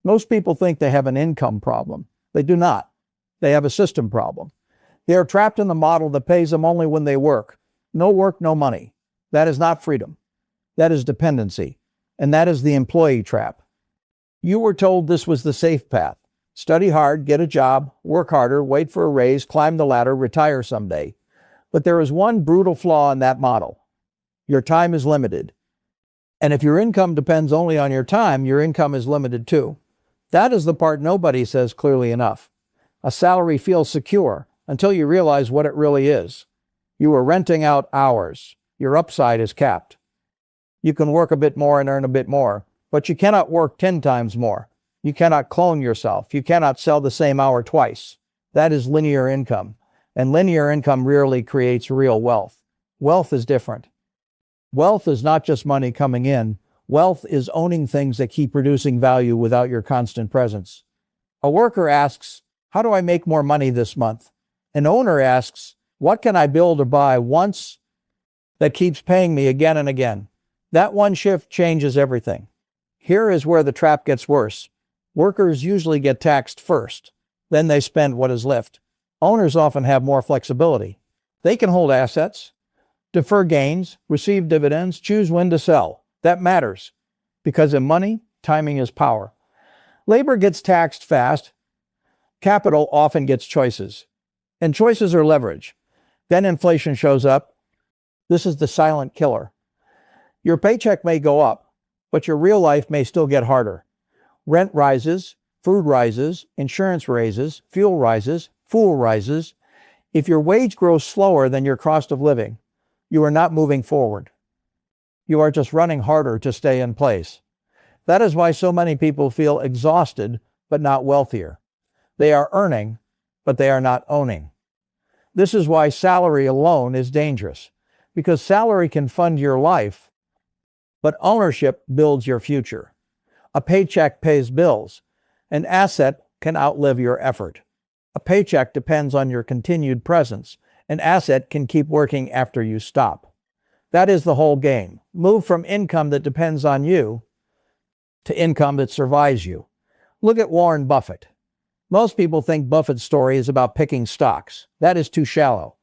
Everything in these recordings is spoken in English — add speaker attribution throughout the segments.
Speaker 1: Most people think they have an income problem. They do not. They have a system problem. They are trapped in the model that pays them only when they work. No work, no money. That is not freedom. That is dependency. And that is the employee trap. You were told this was the safe path. Study hard, get a job, work harder, wait for a raise, climb the ladder, retire someday. But there is one brutal flaw in that model. Your time is limited. And if your income depends only on your time, your income is limited too. That is the part nobody says clearly enough. A salary feels secure until you realize what it really is. You are renting out hours. Your upside is capped. You can work a bit more and earn a bit more, but you cannot work 10 times more. You cannot clone yourself. You cannot sell the same hour twice. That is linear income. And linear income rarely creates real wealth. Wealth is different. Wealth is not just money coming in. Wealth is owning things that keep producing value without your constant presence. A worker asks, how do I make more money this month? An owner asks, what can I build or buy once that keeps paying me again and again? That one shift changes everything. Here is where the trap gets worse. Workers usually get taxed first. Then they spend what is left. Owners often have more flexibility. They can hold assets, defer gains, receive dividends, choose when to sell. That matters, because in money, timing is power. Labor gets taxed fast. Capital often gets choices. And choices are leverage. Then inflation shows up. This is the silent killer. Your paycheck may go up, but your real life may still get harder. Rent rises, food rises, insurance raises, fuel rises, food rises. If your wage grows slower than your cost of living, you are not moving forward. You are just running harder to stay in place. That is why so many people feel exhausted but not wealthier. They are earning, but they are not owning. This is why salary alone is dangerous, because salary can fund your life, but ownership builds your future. A paycheck pays bills. An asset can outlive your effort. A paycheck depends on your continued presence. An asset can keep working after you stop. That is the whole game. Move from income that depends on you to income that survives you. Look at Warren Buffett. Most people think Buffett's story is about picking stocks. That is too shallow.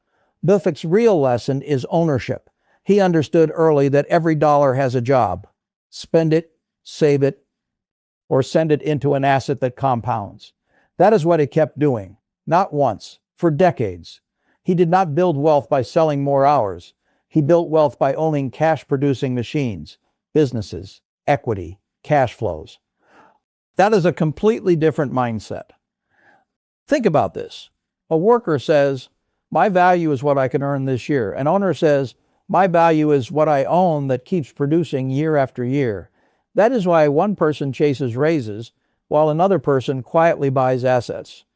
Speaker 1: Buffett's real lesson is ownership. He understood early that every dollar has a job. Spend it, save it, or send it into an asset that compounds. That is what he kept doing. Not once, for decades. He did not build wealth by selling more hours. He built wealth by owning cash-producing machines, businesses, equity, cash flows. That is a completely different mindset. Think about this. A worker says, my value is what I can earn this year. An owner says, my value is what I own that keeps producing year after year. That is why one person chases raises while another person quietly buys assets.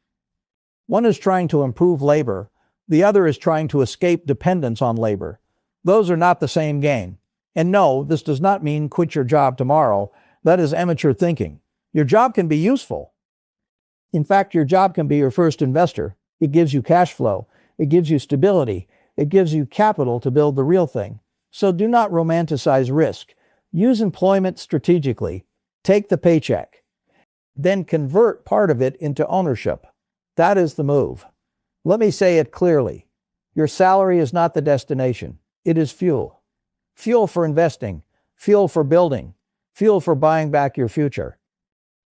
Speaker 1: One is trying to improve labor. The other is trying to escape dependence on labor. Those are not the same game. And no, this does not mean quit your job tomorrow. That is amateur thinking. Your job can be useful. In fact, your job can be your first investor. It gives you cash flow. It gives you stability. It gives you capital to build the real thing. So do not romanticize risk. Use employment strategically. Take the paycheck. Then convert part of it into ownership. That is the move. Let me say it clearly. Your salary is not the destination. It is fuel. Fuel for investing. Fuel for building. Fuel for buying back your future.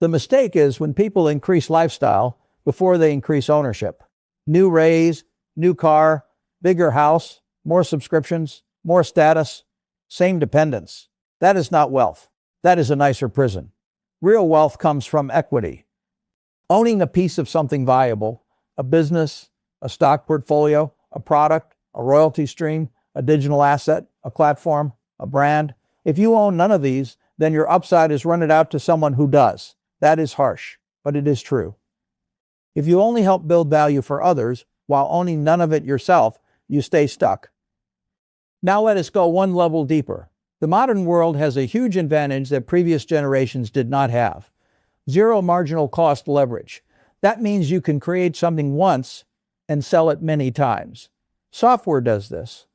Speaker 1: The mistake is when people increase lifestyle before they increase ownership. New raise, new car, bigger house, more subscriptions, more status, same dependence. That is not wealth. That is a nicer prison. Real wealth comes from equity. Owning a piece of something valuable, a business, a stock portfolio, a product, a royalty stream, a digital asset, a platform, a brand. If you own none of these, then your upside is rented out to someone who does. That is harsh, but it is true. If you only help build value for others while owning none of it yourself, you stay stuck. Now let us go one level deeper. The modern world has a huge advantage that previous generations did not have. Zero marginal cost leverage. That means you can create something once and sell it many times. Software does this.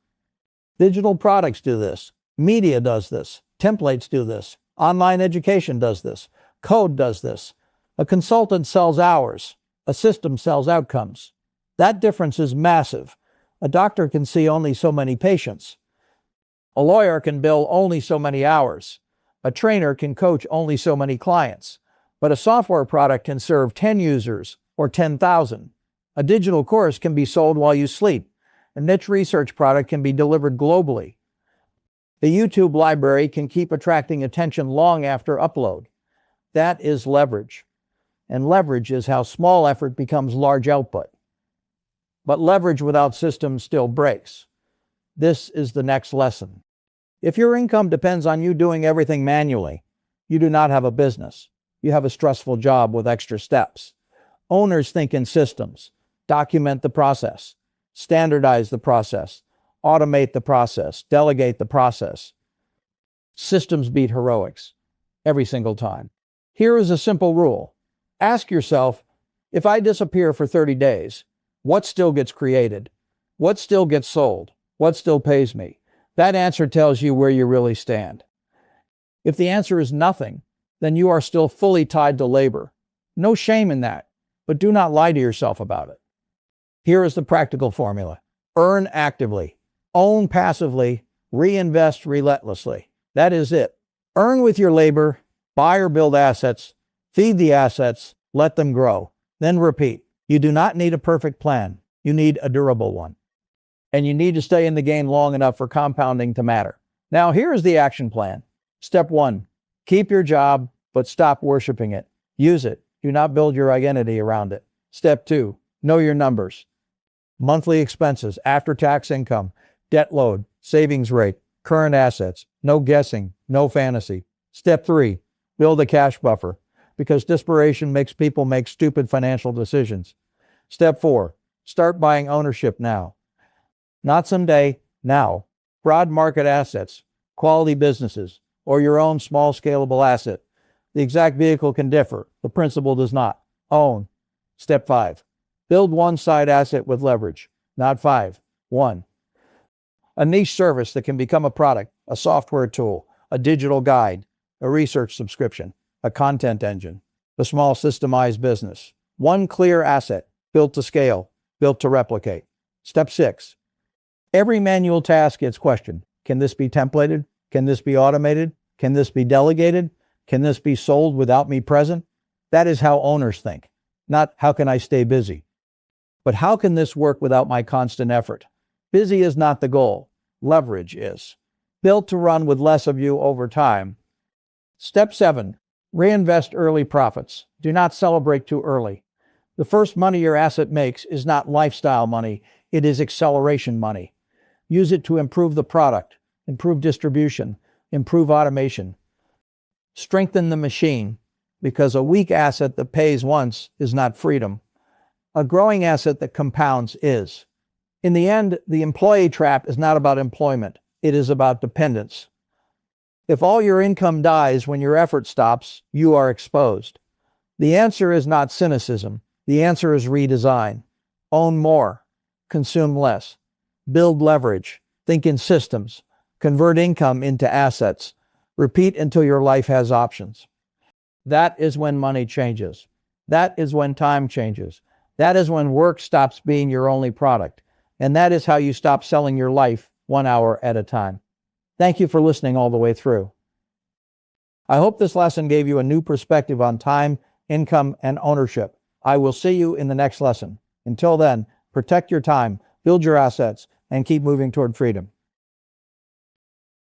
Speaker 1: Digital products do this. Media does this. Templates do this. Online education does this. Code does this. A consultant sells hours. A system sells outcomes. That difference is massive. A doctor can see only so many patients. A lawyer can bill only so many hours. A trainer can coach only so many clients. But a software product can serve 10 users or 10,000. A digital course can be sold while you sleep. A niche research product can be delivered globally. The YouTube library can keep attracting attention long after upload. That is leverage. And leverage is how small effort becomes large output. But leverage without systems still breaks. This is the next lesson. If your income depends on you doing everything manually, you do not have a business. You have a stressful job with extra steps. Owners think in systems. Document the process. Standardize the process. Automate the process. Delegate the process. Systems beat heroics every single time. Here is a simple rule. Ask yourself, if I disappear for 30 days, what still gets created? What still gets sold? What still pays me? That answer tells you where you really stand. If the answer is nothing, then you are still fully tied to labor. No shame in that, but do not lie to yourself about it. Here is the practical formula. Earn actively, own passively, reinvest relentlessly. That is it. Earn with your labor, buy or build assets, feed the assets, let them grow. Then repeat. You do not need a perfect plan. You need a durable one. And you need to stay in the game long enough for compounding to matter. Now, here is the action plan. Step 1, keep your job, but stop worshiping it. Use it. Do not build your identity around it. Step 2, know your numbers. Monthly expenses, after-tax income, debt load, savings rate, current assets. No guessing, no fantasy. Step 3, build a cash buffer, because desperation makes people make stupid financial decisions. Step 4, start buying ownership now. Not someday, now. Broad market assets, quality businesses, or your own small scalable asset. The exact vehicle can differ. The principle does not. Own. Step 5, build one side asset with leverage. Not 5, 1. A niche service that can become a product, a software tool, a digital guide, a research subscription, a content engine, a small systemized business. One clear asset, built to scale, built to replicate. Step 6, every manual task gets questioned. Can this be templated? Can this be automated? Can this be delegated? Can this be sold without me present? That is how owners think. Not how can I stay busy, but how can this work without my constant effort? Busy is not the goal. Leverage is. Built to run with less of you over time. Step 7, reinvest early profits. Do not celebrate too early. The first money your asset makes is not lifestyle money. It is acceleration money. Use it to improve the product, improve distribution, improve automation. Strengthen the machine, because a weak asset that pays once is not freedom. A growing asset that compounds is. In the end, the employee trap is not about employment. It is about dependence. If all your income dies when your effort stops, you are exposed. The answer is not cynicism. The answer is redesign. Own more. Consume less. Build leverage. Think in systems. Convert income into assets. Repeat until your life has options. That is when money changes. That is when time changes. That is when work stops being your only product. And that is how you stop selling your life 1 hour at a time. Thank you for listening all the way through. I hope this lesson gave you a new perspective on time, income, and ownership. I will see you in the next lesson. Until then, protect your time, build your assets, and keep moving toward freedom.